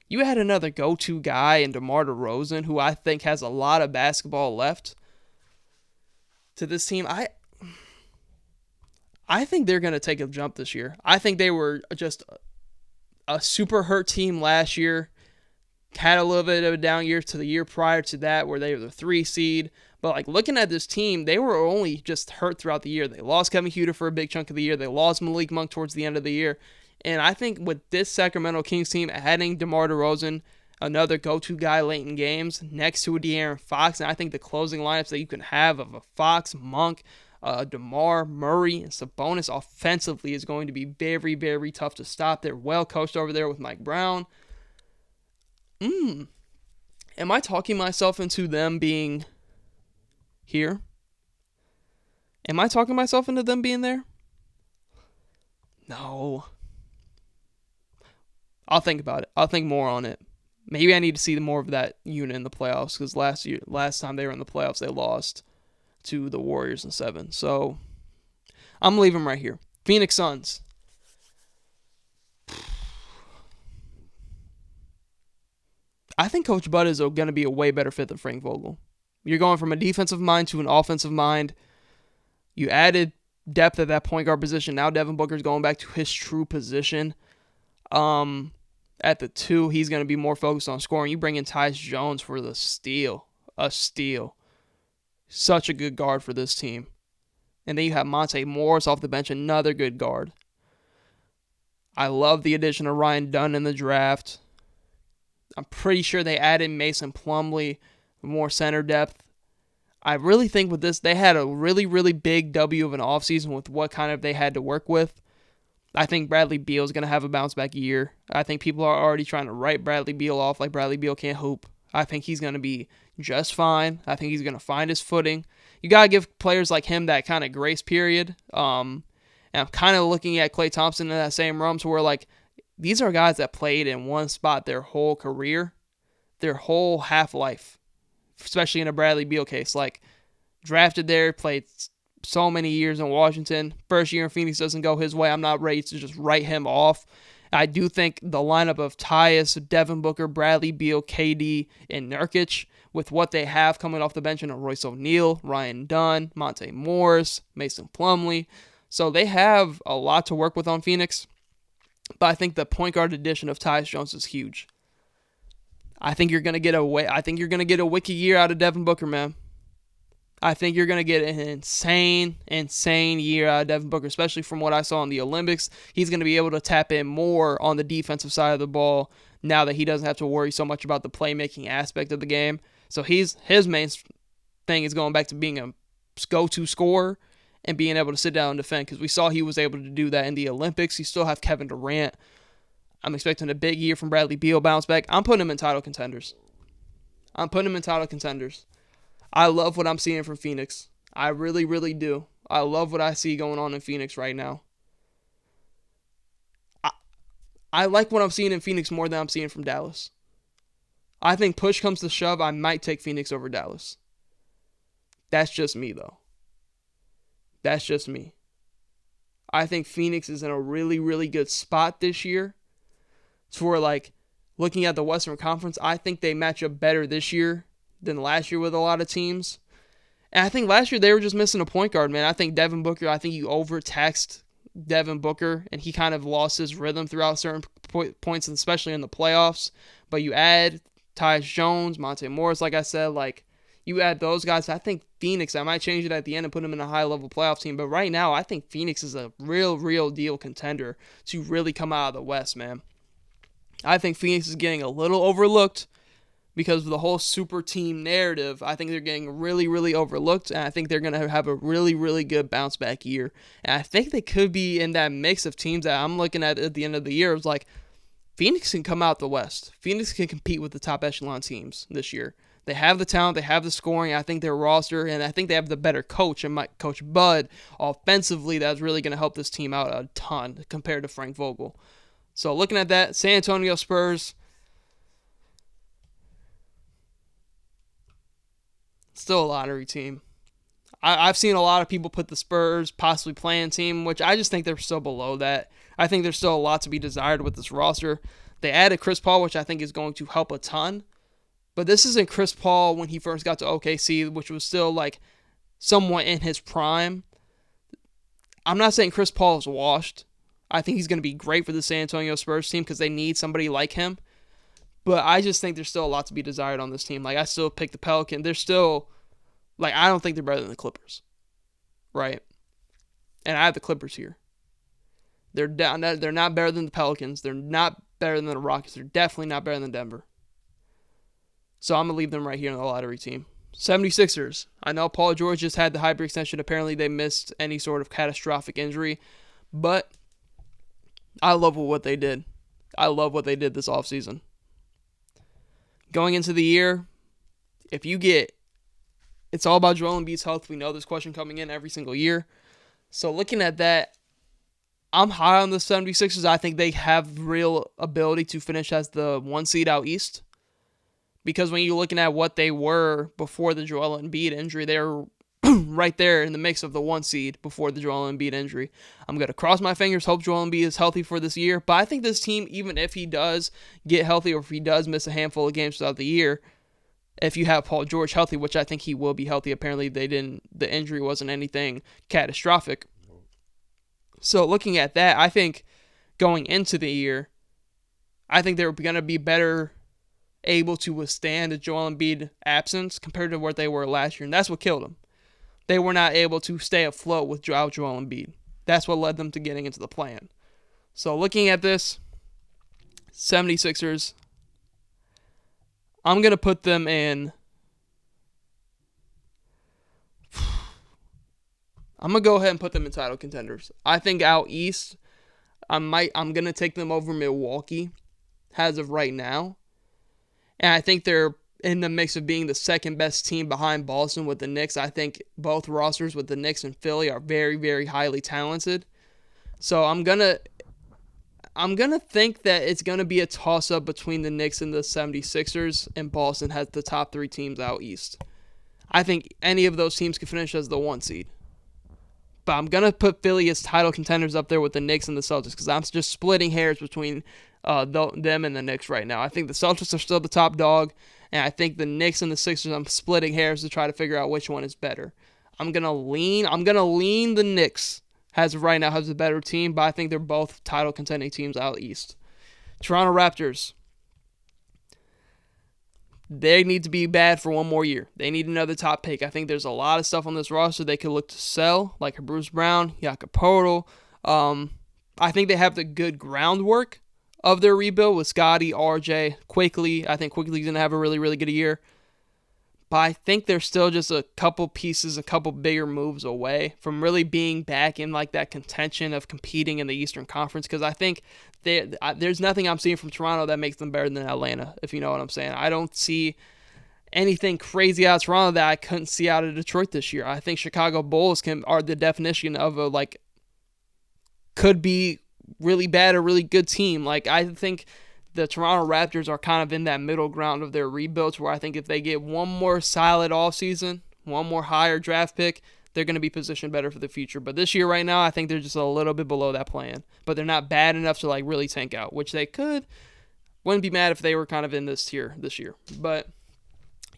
You had another go-to guy in DeMar DeRozan, who I think has a lot of basketball left to this team. I think they're going to take a jump this year. I think they were just a super hurt team last year. Had a little bit of a down year to the year prior to that where they were the 3 seed. But like looking at this team, they were only just hurt throughout the year. They lost Kevin Huerter for a big chunk of the year. They lost Malik Monk towards the end of the year. And I think with this Sacramento Kings team, adding DeMar DeRozan, another go-to guy late in games, next to a De'Aaron Fox, and I think the closing lineups that you can have of a Fox, Monk, DeMar, Murray, and Sabonis offensively is going to be very, very tough to stop. They're well coached over there with Mike Brown. Am I talking myself into them being here? Am I talking myself into them being there? No. I'll think about it. I'll think more on it. Maybe I need to see more of that unit in the playoffs because last time they were in the playoffs, they lost to the Warriors in 7. So I'm leaving them right here. Phoenix Suns. I think Coach Bud is going to be a way better fit than Frank Vogel. You're going from a defensive mind to an offensive mind. You added depth at that point guard position. Now Devin Booker's going back to his true position. At the 2, he's going to be more focused on scoring. You bring in Tyus Jones for the steal. A steal. Such a good guard for this team. And then you have Monte Morris off the bench, another good guard. I love the addition of Ryan Dunn in the draft. I'm pretty sure they added Mason Plumlee, more center depth. I really think with this, they had a really, really big W of an offseason with what kind of they had to work with. I think Bradley Beal is going to have a bounce-back year. I think people are already trying to write Bradley Beal off like Bradley Beal can't hoop. I think he's going to be just fine. I think he's going to find his footing. You got to give players like him that kind of grace period. And I'm kind of looking at Klay Thompson in that same realm to where, like, these are guys that played in one spot their whole career, their whole half-life, especially in a Bradley Beal case. Like, drafted there, played so many years in Washington. First year in Phoenix doesn't go his way. I'm not ready to just write him off. I do think the lineup of Tyus, Devin Booker, Bradley Beal, KD, and Nurkic, with what they have coming off the bench in Royce O'Neal, Ryan Dunn, Monte Morris, Mason Plumlee. So they have a lot to work with on Phoenix. But I think the point guard addition of Tyus Jones is huge. I think you're gonna get a wicked year out of Devin Booker, man. I think you're gonna get an insane year out of Devin Booker, especially from what I saw in the Olympics. He's gonna be able to tap in more on the defensive side of the ball now that he doesn't have to worry so much about the playmaking aspect of the game. So his main thing is going back to being a go-to scorer and being able to sit down and defend, because we saw he was able to do that in the Olympics. You still have Kevin Durant. I'm expecting a big year from Bradley Beal bounce back. I'm putting him in title contenders. I love what I'm seeing from Phoenix. I really, really do. I love what I see going on in Phoenix right now. I like what I'm seeing in Phoenix more than I'm seeing from Dallas. I think push comes to shove, I might take Phoenix over Dallas. That's just me, though. That's just me. I think Phoenix is in a really, really good spot this year. To where, like, looking at the Western Conference, I think they match up better this year than last year with a lot of teams. And I think last year they were just missing a point guard, man. I think Devin Booker, you overtaxed Devin Booker, and he kind of lost his rhythm throughout certain points, especially in the playoffs. But you add Tyus Jones, Monte Morris, like I said, like, you add those guys. I think Phoenix, I might change it at the end and put them in a high-level playoff team. But right now, I think Phoenix is a real deal contender to really come out of the West, man. I think Phoenix is getting a little overlooked because of the whole super team narrative. I think they're getting really overlooked, and I think they're going to have a really good bounce-back year. And I think they could be in that mix of teams that I'm looking at the end of the year. It's like Phoenix can come out the West. Phoenix can compete with the top echelon teams this year. They have the talent, they have the scoring. I think their roster, and I think they have the better coach, and Coach Bud offensively, that's really going to help this team out a ton compared to Frank Vogel. So looking at that, San Antonio Spurs, still a lottery team. I've seen a lot of people put the Spurs possibly playing team, which I just think they're still below that. I think there's still a lot to be desired with this roster. They added Chris Paul, which I think is going to help a ton. But this isn't Chris Paul when he first got to OKC, which was still like somewhat in his prime. I'm not saying Chris Paul is washed. I think he's going to be great for the San Antonio Spurs team because they need somebody like him. But I just think there's still a lot to be desired on this team. Like, I still pick the Pelicans. They're still, like, I don't think they're better than the Clippers. Right? And I have the Clippers here. They're not better than the Pelicans. They're not better than the Rockets. They're definitely not better than Denver. So I'm going to leave them right here in the lottery team. 76ers. I know Paul George just had the hybrid extension. Apparently they missed any sort of catastrophic injury. But I love what they did. I love what they did this offseason. Going into the year, it's all about Joel Embiid's health. We know this question coming in every single year. So looking at that, I'm high on the 76ers. I think they have real ability to finish as the 1 seed out east. Because when you're looking at what they were before the Joel Embiid injury, they're right there in the mix of the 1 seed before the Joel Embiid injury. I'm going to cross my fingers, hope Joel Embiid is healthy for this year. But I think this team, even if he does get healthy or if he does miss a handful of games throughout the year, if you have Paul George healthy, which I think he will be healthy, apparently the injury wasn't anything catastrophic. So looking at that, I think going into the year, I think they're going to be better able to withstand the Joel Embiid absence compared to what they were last year. And that's what killed them. They were not able to stay afloat without Joel Embiid. That's what led them to getting into the plan. So looking at this, 76ers, I'm going to put them in. I'm going to go ahead and put them in title contenders. I think out east, I'm going to take them over Milwaukee as of right now. And I think they're in the mix of being the second best team behind Boston with the Knicks. I think both rosters with the Knicks and Philly are very, very highly talented. So I'm gonna think that it's gonna be a toss-up between the Knicks and the 76ers, and Boston has the top 3 teams out east. I think any of those teams can finish as the 1 seed. But I'm gonna put Philly as title contenders up there with the Knicks and the Celtics because I'm just splitting hairs between them and the Knicks right now. I think the Celtics are still the top dog, and I think the Knicks and the Sixers, I'm splitting hairs to try to figure out which one is better. I'm gonna lean the Knicks as of right now has a better team, but I think they're both title contending teams out east. Toronto Raptors. They need to be bad for one more year. They need another top pick. I think there's a lot of stuff on this roster they could look to sell, like Bruce Brown, Jakob Poeltl. I think they have the good groundwork of their rebuild with Scottie, RJ, Quickly. I think Quickly's going to have a really, really good year. But I think they're still just a couple pieces, a couple bigger moves away from really being back in like that contention of competing in the Eastern Conference. Because I think there's nothing I'm seeing from Toronto that makes them better than Atlanta, if you know what I'm saying. I don't see anything crazy out of Toronto that I couldn't see out of Detroit this year. I think Chicago Bulls are the definition of a could be really bad or really good team. Like, I think the Toronto Raptors are kind of in that middle ground of their rebuilds where I think if they get one more solid offseason, one more higher draft pick, they're going to be positioned better for the future. But this year right now, I think they're just a little bit below that plan. But they're not bad enough to really tank out, which they could. Wouldn't be mad if they were kind of in this tier this year. But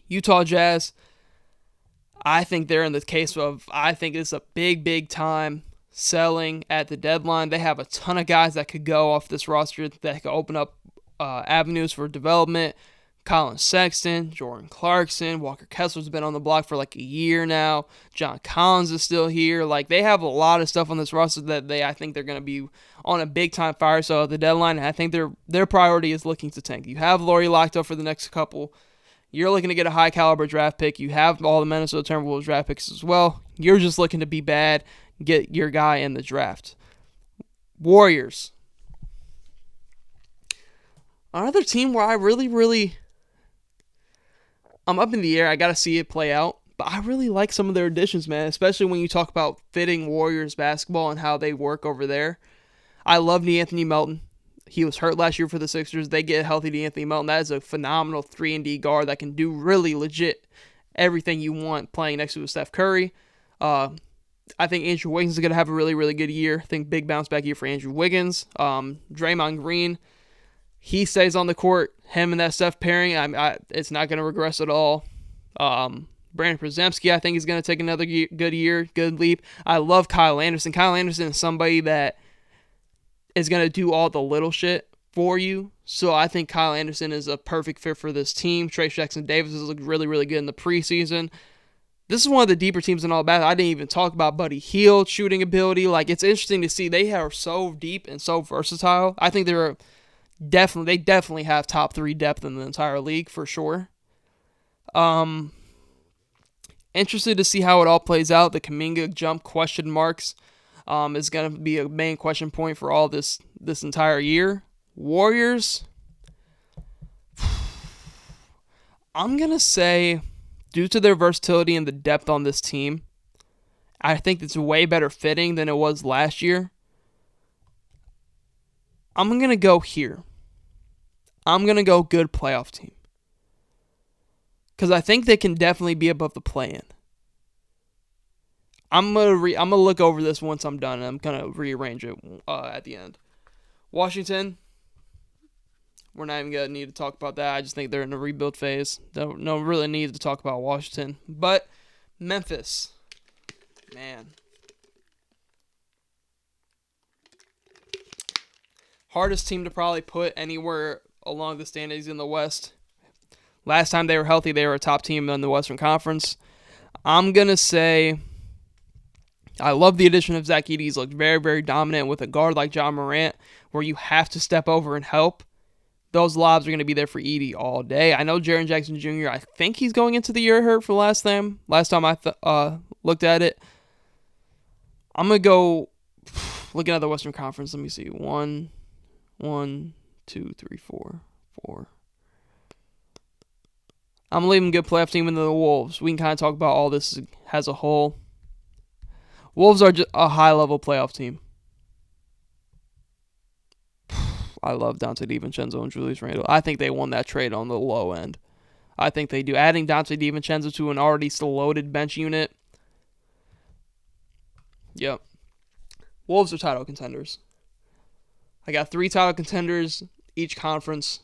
Utah Jazz, I think they're in the case of, I think it's a big, big time selling at the deadline. They have a ton of guys that could go off this roster that could open up avenues for development. Colin Sexton, Jordan Clarkson, Walker Kessler's been on the block for a year now. John Collins is still here. They have a lot of stuff on this roster that I think they're going to be on a big time fire. So at the deadline, I think their priority is looking to tank. You have Laurie locked up for the next couple. You're looking to get a high caliber draft pick. You have all the Minnesota Timberwolves draft picks as well. You're just looking to be bad, get your guy in the draft. Warriors. Another team where I really I'm up in the air. I got to see it play out. But I really like some of their additions, man, especially when you talk about fitting Warriors basketball and how they work over there. I love DeAnthony Melton. He was hurt last year for the Sixers. They get healthy DeAnthony Melton. That is a phenomenal 3-and-D guard that can do really legit everything you want playing next to a Steph Curry. I think Andrew Wiggins is going to have a really, really good year. I think big bounce back year for Andrew Wiggins. Draymond Green, he stays on the court. Him and that Steph pairing, it's not going to regress at all. Brandon Przemski, I think, is going to take another good year, good leap. I love Kyle Anderson. Kyle Anderson is somebody that is going to do all the little shit for you. So I think Kyle Anderson is a perfect fit for this team. Trayce Jackson-Davis has looked really, really good in the preseason. This is one of the deeper teams in all basketball. I didn't even talk about Buddy Hield's shooting ability. Like, it's interesting to see they are so deep and so versatile. I think they definitely have top 3 depth in the entire league for sure. Interested to see how it all plays out. The Kuminga jump question marks is going to be a main question point for all this entire year. Warriors, I'm going to say, due to their versatility and the depth on this team, I think it's way better fitting than it was last year. I'm going to go here. I'm going to go good playoff team. Because I think they can definitely be above the play-in. I'm gonna look over this once I'm done, and I'm going to rearrange it at the end. Washington, we're not even going to need to talk about that. I just think they're in a rebuild phase. No really need to talk about Washington. But Memphis, man. Hardest team to probably put anywhere along the standings in the West. Last time they were healthy, they were a top team in the Western Conference. I'm going to say I love the addition of Zach Edey. He's looked very, very dominant with a guard like John Morant, where you have to step over and help. Those lobs are going to be there for Edey all day. I know Jaren Jackson Jr., I think he's going into the year hurt for last time I looked at it. I'm going to go, looking at the Western Conference, let me see. 1, 2, 3, 4. I'm leaving good playoff team into the Wolves. We can kind of talk about all this as a whole. Wolves are just a high-level playoff team. I love Dante DiVincenzo and Julius Randle. I think they won that trade on the low end. I think they do. Adding Dante DiVincenzo to an already loaded bench unit. Yep. Wolves are title contenders. I got 3 title contenders, each conference.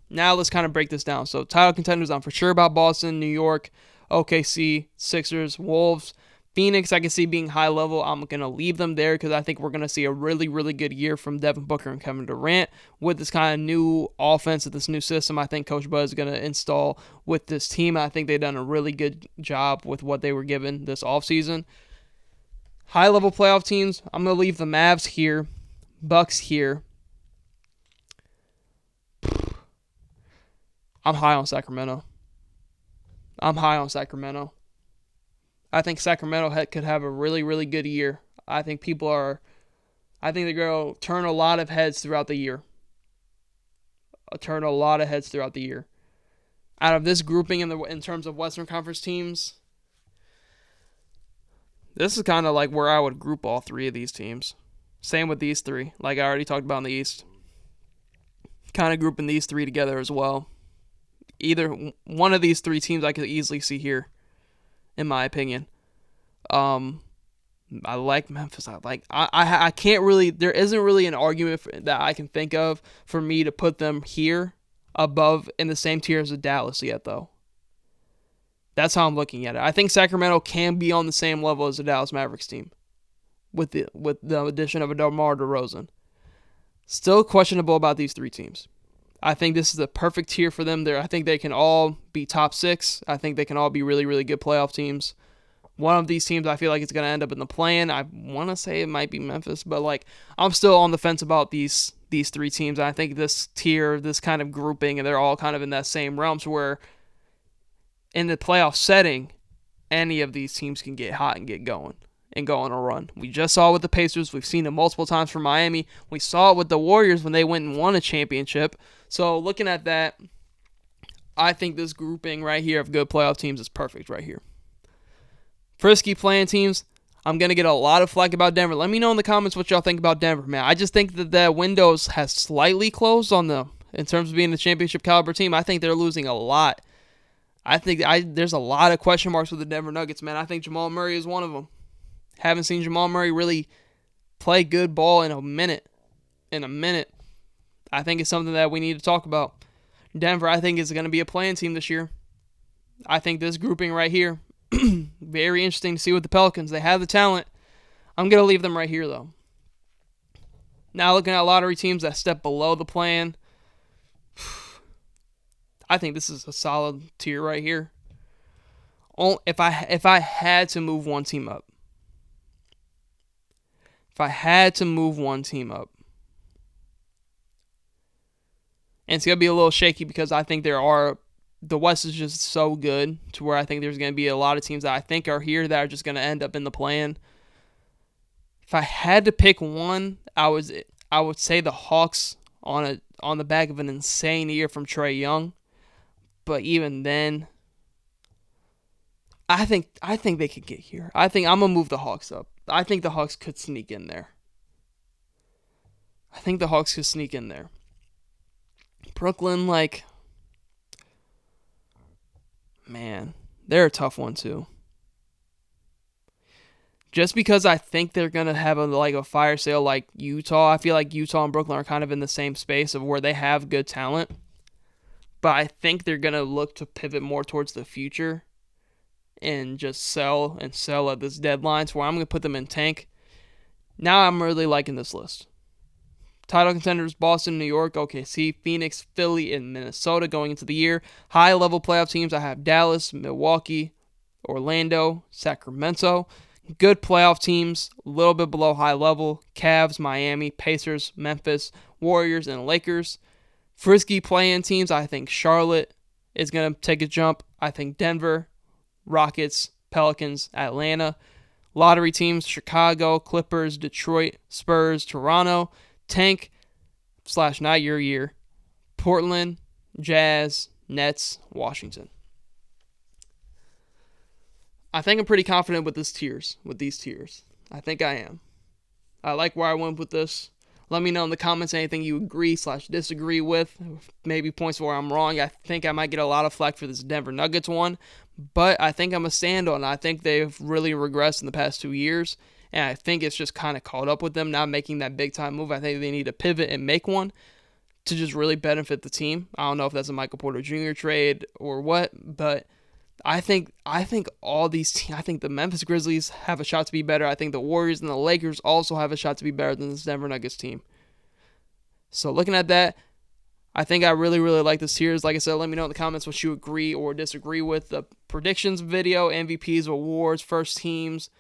Now let's kind of break this down. So title contenders, I'm for sure about Boston, New York, OKC, Sixers, Wolves. Phoenix, I can see being high level. I'm going to leave them there because I think we're going to see a really, really good year from Devin Booker and Kevin Durant with this kind of new offense and this new system I think Coach Bud is going to install with this team. I think they've done a really good job with what they were given this offseason. High-level playoff teams, I'm going to leave the Mavs here, Bucks here. I'm high on Sacramento. I think Sacramento could have a really, really good year. I think they're going to turn a lot of heads throughout the year. Out of this grouping in terms of Western Conference teams, this is kind of like where I would group all 3 of these teams. Same with these 3, like I already talked about in the East. Kind of grouping these 3 together as well. Either one of these 3 teams I could easily see here, in my opinion. I like Memphis. I can't really, there isn't really an argument that I can think of for me to put them here above in the same tier as the Dallas yet, though. That's how I'm looking at it. I think Sacramento can be on the same level as the Dallas Mavericks team with the addition of a DeMar DeRozan. Still questionable about these 3 teams. I think this is the perfect tier for them. I think they can all be top 6. I think they can all be really, really good playoff teams. One of these teams I feel like it's going to end up in the play-in. I want to say it might be Memphis, but I'm still on the fence about these 3 teams. I think this tier, this kind of grouping, and they're all kind of in that same realm to where in the playoff setting, any of these teams can get hot and get going and go on a run. We just saw it with the Pacers. We've seen it multiple times from Miami. We saw it with the Warriors when they went and won a championship. So looking at that, I think this grouping right here of good playoff teams is perfect right here. Frisky playing teams, I'm going to get a lot of flack about Denver. Let me know in the comments what y'all think about Denver, man. I just think that the windows has slightly closed on them in terms of being a championship caliber team. I think they're losing a lot. there's a lot of question marks with the Denver Nuggets, man. I think Jamal Murray is one of them. Haven't seen Jamal Murray really play good ball in a minute. I think it's something that we need to talk about. Denver, I think, is going to be a playing team this year. I think this grouping right here, very interesting to see with the Pelicans. They have the talent. I'm going to leave them right here, though. Now, looking at lottery teams that step below the plan, I think this is a solid tier right here. If I had to move one team up, and it's going to be a little shaky because I think the West is just so good to where I think there's going to be a lot of teams that I think are here that are just going to end up in the plan. If I had to pick one, I would say the Hawks on the back of an insane year from Trae Young. But even then, I think they could get here. I think I'm going to move the Hawks up. I think the Hawks could sneak in there. Brooklyn, man, they're a tough one too. Just because I think they're going to have a fire sale like Utah. I feel like Utah and Brooklyn are kind of in the same space of where they have good talent. But I think they're going to look to pivot more towards the future and just sell at this deadline. So I'm going to put them in tank. Now I'm really liking this list. Title contenders, Boston, New York, OKC, Phoenix, Philly, and Minnesota going into the year. High-level playoff teams, I have Dallas, Milwaukee, Orlando, Sacramento. Good playoff teams, a little bit below high level. Cavs, Miami, Pacers, Memphis, Warriors, and Lakers. Frisky play-in teams, I think Charlotte is going to take a jump. I think Denver, Rockets, Pelicans, Atlanta. Lottery teams, Chicago, Clippers, Detroit, Spurs, Toronto. Tank / not your year. Portland, Jazz, Nets, Washington. I think I'm pretty confident with these tiers. I think I am. I like where I went with this. Let me know in the comments anything you agree / disagree with. Maybe points where I'm wrong. I think I might get a lot of flack for this Denver Nuggets one. But I think I'm going to stand on it. I think they've really regressed in the past 2 years. And I think it's just kind of caught up with them not making that big-time move. I think they need to pivot and make one to just really benefit the team. I don't know if that's a Michael Porter Jr. trade or what, but I think all these teams, I think the Memphis Grizzlies have a shot to be better. I think the Warriors and the Lakers also have a shot to be better than this Denver Nuggets team. So looking at that, I think I really, really like this tiers. Like I said, let me know in the comments what you agree or disagree with. The predictions video, MVPs, awards, first teams,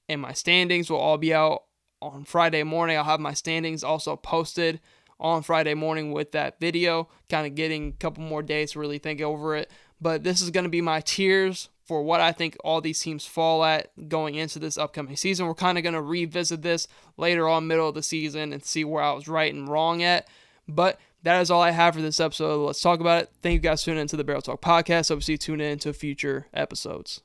and my standings will all be out on Friday morning. I'll have my standings also posted on Friday morning with that video, kind of getting a couple more days to really think over it. But this is going to be my tiers for what I think all these teams fall at going into this upcoming season. We're kind of going to revisit this later on, middle of the season, and see where I was right and wrong at. But that is all I have for this episode. Let's talk about it. Thank you guys for tuning into the Barrel Talk Podcast. Obviously, tune in to future episodes.